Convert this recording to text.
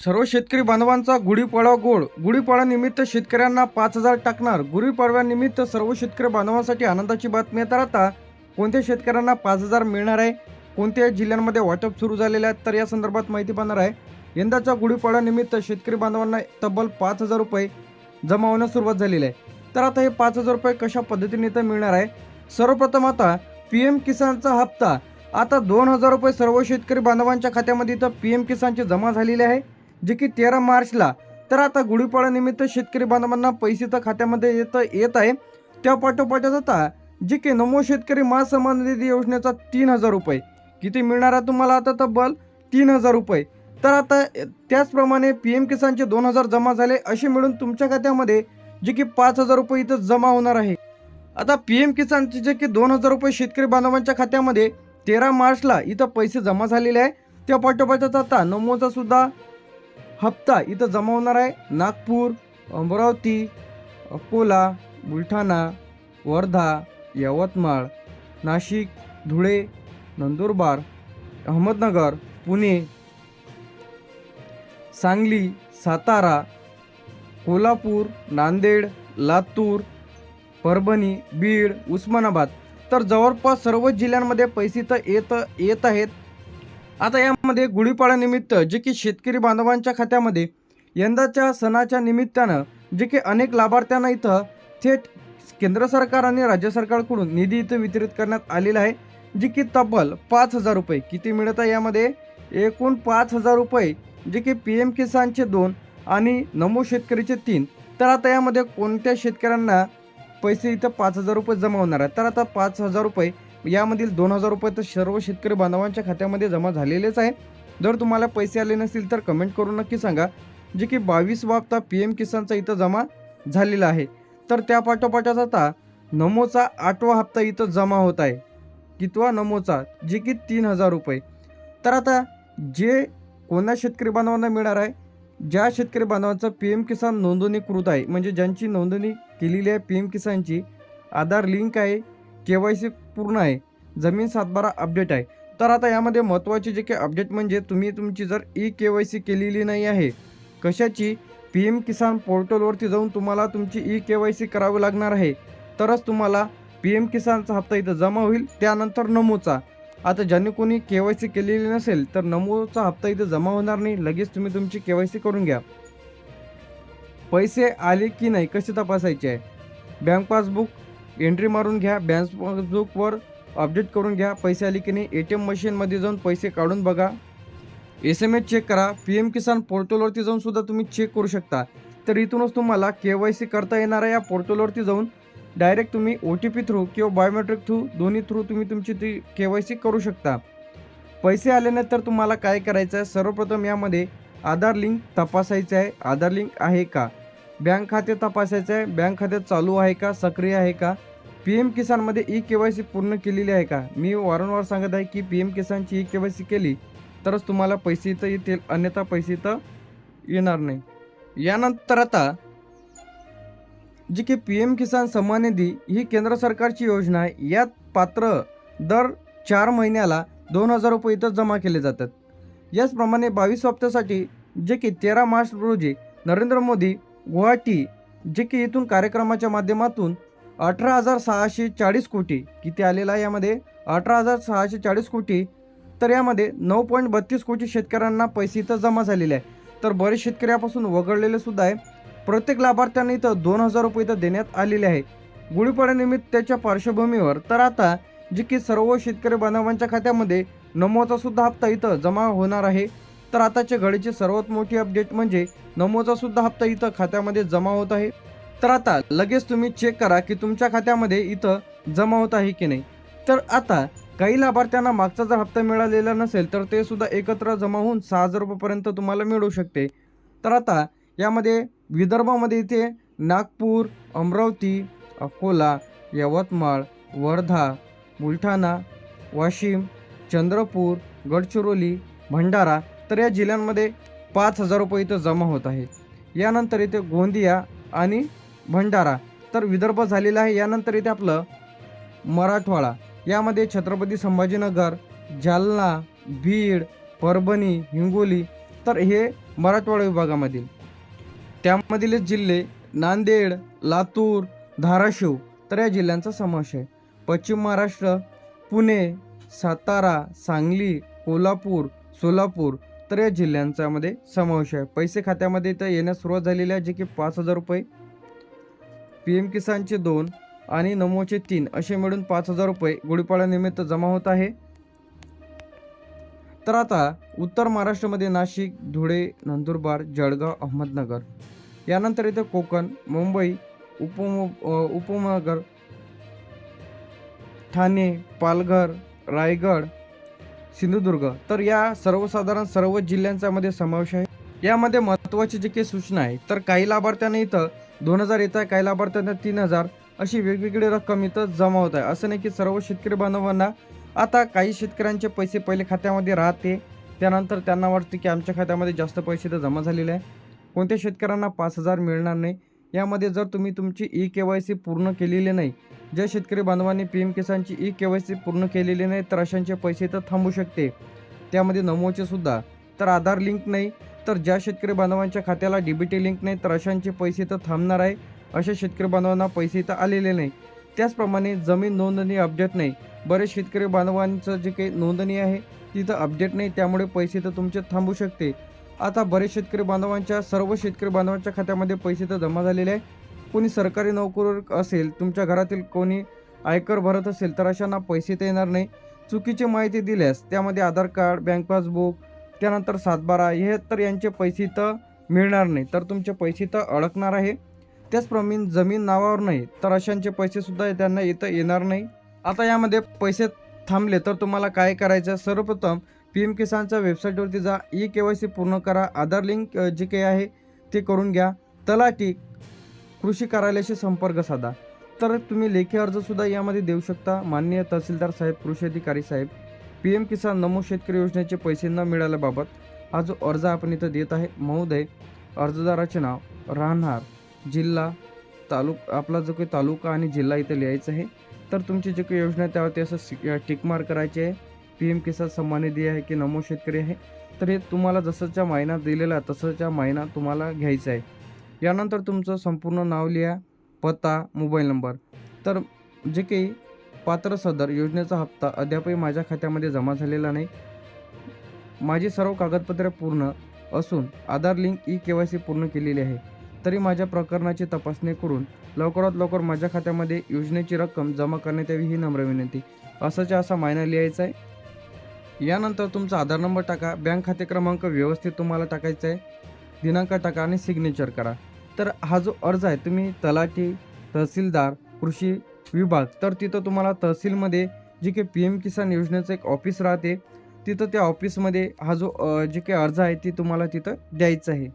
सर्व शेतकरी बांधवांचा गुढीपाडवा गोड. गुढीपाडव्यानिमित्त शेतकऱ्यांना 5,000 टाकणार. गुढीपाडव्यानिमित्त सर्व शेतकरी बांधवांसाठी आनंदाची बातमी. तर आता कोणत्या शेतकऱ्यांना 5,000 मिळणार आहे, कोणत्या जिल्ह्यांमध्ये वाटप सुरू झालेले आहेत, तर या संदर्भात माहिती पाहणार आहे. यंदाच्या गुढीपाडव्यानिमित्त शेतकरी बांधवांना तब्बल 5,000 रुपये जमा होण्यास सुरुवात झालेली आहे. तर आता हे 5,000 रुपये कशा पद्धतीने इथं मिळणार आहे. सर्वप्रथम आता PM किसानचा हप्ता आता 2,000 रुपये सर्व शेतकरी बांधवांच्या खात्यामध्ये इथं PM किसानचे जमा झालेले आहे, जे की 13 मार्चला. तर आता गुढीपाडव्यानिमित्त शेतकरी बांधवांना पैसे तर खात्यामध्ये येत आहे. त्या पाठोपाठच आता जे की नमो शेतकरी महासन्मान निधी योजनेचा 3,000 रुपये किती मिळणार आहे तुम्हाला आता तब्बल 3,000 रुपये. तर आता त्याचप्रमाणे PM किसानचे 2,000 जमा झाले, असे मिळून तुमच्या खात्यामध्ये जे की 5,000 रुपये इथं जमा होणार आहे. आता PM किसानचे जे की 2,000 रुपये शेतकरी बांधवांच्या खात्यामध्ये 13 मार्चला इथं पैसे जमा झालेले आहे. त्या पाठोपाठच आता नमोचा सुद्धा हप्ता इथं जमा होणार आहे. नागपूर, अमरावती, अकोला, बुलढाणा, वर्धा, यवतमाळ, नाशिक, धुळे, नंदुरबार, अहमदनगर, पुणे, सांगली, सातारा, कोल्हापूर, नांदेड, लातूर, परभणी, बीड, उस्मानाबाद, तर जवळपास सर्व जिल्ह्यांमध्ये पैसे तर येत आहेत. आता यामध्ये गुढीपाडव्यानिमित्त जे की शेतकरी बांधवांच्या खात्यामध्ये यंदाच्या सणाच्या निमित्तानं जे की अनेक लाभार्थ्यांना इथं थेट केंद्र सरकार आणि राज्य सरकारकडून निधी इथं वितरित करण्यात आलेला आहे, जे की तब्बल 5,000 रुपये किती मिळत आहे. यामध्ये एकूण 5,000 रुपये जे की PM किसानचे 2 आणि नमो शेतकरीचे 3. तर आता यामध्ये कोणत्या शेतकऱ्यांना पैसे इथं 5,000 रुपये जमा होणार आहे. तर आता 5,000 रुपये यामधील 2,000 रुपये तर सर्व शेतकरी बांधवांच्या खात्यामध्ये जमा झालेलेच आहे. जर तुम्हाला पैसे आले नसतील तर कमेंट करून नक्की सांगा. जे की 22वा हप्ता PM किसानचा इथं जमा झालेला आहे. तर त्या पाठोपाठच आता नमोचा 8वा हप्ता इथं जमा होत आहे. कितवा नमोचा, जे की 3,000 रुपये. तर आता जे कोणत्या शेतकरी बांधवांना मिळणार आहे, ज्या शेतकरी बांधवांचा PM किसान नोंदणीकृत आहे, म्हणजे ज्यांची नोंदणी केलेली आहे PM किसानची, आधार लिंक आहे, KYC पूर्ण आहे, जमीन सातबारा अपडेट आहे. तर आता यामध्ये महत्त्वाचे जे काही अपडेट म्हणजे तुम्ही तुमची जर KYC केलेली नाही आहे कशाची, PM किसान पोर्टलवरती जाऊन तुम्हाला तुमची KYC करावी लागणार आहे, तरच तुम्हाला PM किसानचा हप्ता इथं जमा होईल. त्यानंतर नमोचा. आता ज्यांनी कोणी KYC केलेली नसेल तर नमोचा हप्ता इथं जमा होणार नाही. लगेच तुम्ही तुमची KYC करून घ्या. पैसे आले की नाही कसे तपासायचे आहे, बँक पासबुक एंट्री मारून घ्या, बँक पासबुकवर अपडेट करून घ्या पैसे आले की नाही. ATM मशीनमध्ये जाऊन पैसे काढून बघा, SMS चेक करा. PM किसान पोर्टलवरती जाऊन सुद्धा तुम्ही चेक करू शकता. तर इथूनच तुम्हाला KYC करता येणार आहे. या पोर्टलवरती जाऊन डायरेक्ट तुम्ही OTP थ्रू किंवा बायोमेट्रिक थ्रू दोन्ही थ्रू तुम्ही तुमची ती KYC करू शकता. पैसे आले नाही तर तुम्हाला काय करायचं आहे, सर्वप्रथम यामध्ये आधार लिंक तपासायचं आहे. आधार लिंक आहे का, बँक खाते तपासायचं आहे, बँक खात्यात चालू आहे का, सक्रिय आहे का, PM किसानमध्ये KYC पूर्ण केलेली आहे का. मी वारंवार सांगत आहे की PM किसानची KYC केली तरच तुम्हाला पैसे इथं येतील, अन्यथा पैसे इथं येणार नाही. यानंतर आता जी की PM किसान सन्मान निधी ही केंद्र सरकारची योजना आहे. यात पात्र दर 4 महिन्याला 2,000 रुपये इथं जमा केले जातात. याचप्रमाणे 22 हप्त्यासाठी जे की 13 मार्च रोजी नरेंद्र मोदी गुवाहाटी जे की इथून कार्यक्रमाच्या माध्यमातून 18,640 कोटी किती आलेला आहे, यामध्ये 18,640 कोटी. तर यामध्ये 9.32 कोटी शेतकऱ्यांना पैसे इथं जमा झालेले आहे. तर बरेच शेतकरी यापासून वगळलेले सुद्धा आहे. प्रत्येक लाभार्थ्यांना इथं 2,000 रुपये इथं देण्यात आलेले आहे गुढीपाडव्यानिमित्ताच्या पार्श्वभूमीवर. तर आता जे की सर्व शेतकरी बांधवांच्या खात्यामध्ये नमोचा सुद्धा हप्ता इथं जमा होणार आहे. तर आताच्या घडीची सर्वात मोठी अपडेट म्हणजे नमोचा सुद्धा हप्ता इथं खात्यामध्ये जमा होत आहे. तर आता लगेच तुम्ही चेक करा की तुमच्या खात्यामध्ये इथं जमा होत आहे की नाही. तर आता काही लाभार्थ्यांना मागचा जर हप्ता मिळालेला नसेल तर ते सुद्धा एकत्र जमा होऊन 6,000 रुपयेपर्यंत तुम्हाला मिळू शकते. तर आता यामध्ये विदर्भामध्ये इथे नागपूर, अमरावती, अकोला, यवतमाळ, वर्धा, बुलढाणा, वाशिम, चंद्रपूर, गडचिरोली, भंडारा, तर या जिल्ह्यांमध्ये 5,000 रुपये इथं जमा होत आहे. यानंतर इथे गोंदिया आणि भंडारा तर विदर्भ झालेला आहे. यानंतर इथे आपलं मराठवाडा, यामध्ये छत्रपती संभाजीनगर, जालना, बीड, परभणी, हिंगोली, तर हे मराठवाडा विभागामधील, त्यामधील जिल्हे नांदेड, लातूर, धाराशिव तर या जिल्ह्यांचा समावेश आहे. पश्चिम महाराष्ट्र, पुणे, सातारा, सांगली, कोल्हापूर, सोलापूर तर या जिल्ह्यांचा मध्ये समावेश आहे. पैसे खात्यामध्ये इथं येण्यास सुरुवात झालेली आहे, जे की 5,000 रुपये, PM किसानचे 2 आणि नमोचे 3 असे मिळून 5,000 रुपये गुढीपाडव्यानिमित्त जमा होत आहे. तर आता उत्तर महाराष्ट्रामध्ये नाशिक, धुळे, नंदुरबार, जळगाव, अहमदनगर, यानंतर इथे कोकण, मुंबई, उपमहानगर, ठाणे, पालघर, रायगड, सिंधुदुर्ग तर या सर्वसाधारण सर्व जिल्ह्यांचा मध्ये समावेश आहे. यामध्ये महत्त्वाची जी काही सूचना आहे, तर काही लाभार्थ्यांना इथं 2,000 येत आहे, काही लाभार्थ्यांना 3,000 अशी वेगवेगळी रक्कम इथं जमा होत आहे. असं नाही की सर्व शेतकरी बांधवांना, आता काही शेतकऱ्यांचे पैसे पहिले खात्यामध्ये राहते, त्यानंतर त्यांना वाटते की आमच्या खात्यामध्ये जास्त पैसे तर जमा झालेले आहे. कोणत्या शेतकऱ्यांना 5,000 मिळणार नाही. यामध्ये जर तुम्ही तुमची KYC पूर्ण केलेली नाही, ज्या शेतकरी बांधवांनी PM किसानची KYC पूर्ण केलेली नाही तर अशांचे पैसे तर थांबू शकते. त्यामध्ये नमोचे सुद्धा, तर आधार लिंक नाही, तर ज्या शेतकरी बांधवांच्या खात्याला DBT लिंक नाही तर अशांचे पैसे तर थांबणार आहे. अशा शेतकरी बांधवांना पैसे तर आलेले नाही. त्याचप्रमाणे जमीन नोंदणी अपडेट नाही, बरेच शेतकरी बांधवांचं जे काही नोंदणी आहे तिथं अपडेट नाही, त्यामुळे पैसे तर तुमचे थांबू शकते. आता बरेच शेतकरी बांधवांच्या, सर्व शेतकरी बांधवांच्या खात्यामध्ये पैसे तर जमा झालेले आहे. कोणी सरकारी नोकरीवर असेल, तुमच्या घरातील कोणी आयकर भरत असेल तर अशांना पैसे तर येणार नाही. चुकीची माहिती दिल्यास त्यामध्ये आधार कार्ड, बँक पासबुक, त्यानंतर 7/12 हे तर यांचे पैसे तर मिळणार नाही, तर तुमचे पैसे तर अडकणार आहे. त्याचप्रमाणे जमीन नावावर नाही तर अशांचे पैसे सुद्धा त्यांना येणार नाही. आता यामध्ये पैसे थांबले तर तुम्हाला काय करायचं, सर्वप्रथम PM किसानच्या वेबसाईटवरती जा, KYC पूर्ण करा, आधार लिंक जे काही आहे ते करून घ्या, तलाठी, कृषी कार्यालयाशी संपर्क साधा. तर तुम्ही लेखी अर्जसुद्धा यामध्ये देऊ शकता. माननीय तहसीलदार साहेब, कृषी अधिकारी साहेब, PM किसान नमो शेतकरी योजनेचे पैसे न मिळाल्याबाबत हा जो अर्ज आपण इथं देत आहे, महोदय, अर्जदाराचे नाव, राहणार, जिल्हा, आपला जो काही तालुका आणि जिल्हा इथं लिहायचं आहे. तर तुमची जी काही योजना आहे त्यावरती असं टिकमार्क करायचे आहे. PM किसान सन्मान निधी आहे की नमो शेतकरी आहे, तर हे तुम्हाला जसंच्या महिना दिलेला तसंच्या महिना तुम्हाला घ्यायचा आहे. यानंतर तुमचं संपूर्ण नाव लिहा, पत्ता, मोबाईल नंबर. तर जे काही पात्र सदर योजनेचा हप्ता अद्यापही माझ्या खात्यामध्ये जमा झालेला नाही. माझी सर्व कागदपत्रे पूर्ण असून आधार लिंक KYC पूर्ण केलेली आहे, तरी माझ्या प्रकरणाची तपासणी करून लवकरात लवकर माझ्या खात्यामध्ये योजनेची रक्कम जमा करण्यात यावी ही नम्र विनंती. असाच्या असा महिना लिहायचा आहे. यानंतर तुमचा आधार नंबर टाका, बँक खाते क्रमांक व्यवस्थित तुम्हाला टाकायचा आहे, दिनांक टाका आणि सिग्नेचर करा. तर हा जो अर्ज आहे तुम्ही तलाठी, तहसीलदार, कृषी विभाग, तर तिथं तुम्हाला तहसीलमध्ये जे काही PM किसान योजनेचं एक ऑफिस राहते, तिथं त्या ऑफिसमध्ये हा जो जे काही अर्ज आहे ती तुम्हाला तिथं द्यायचा आहे.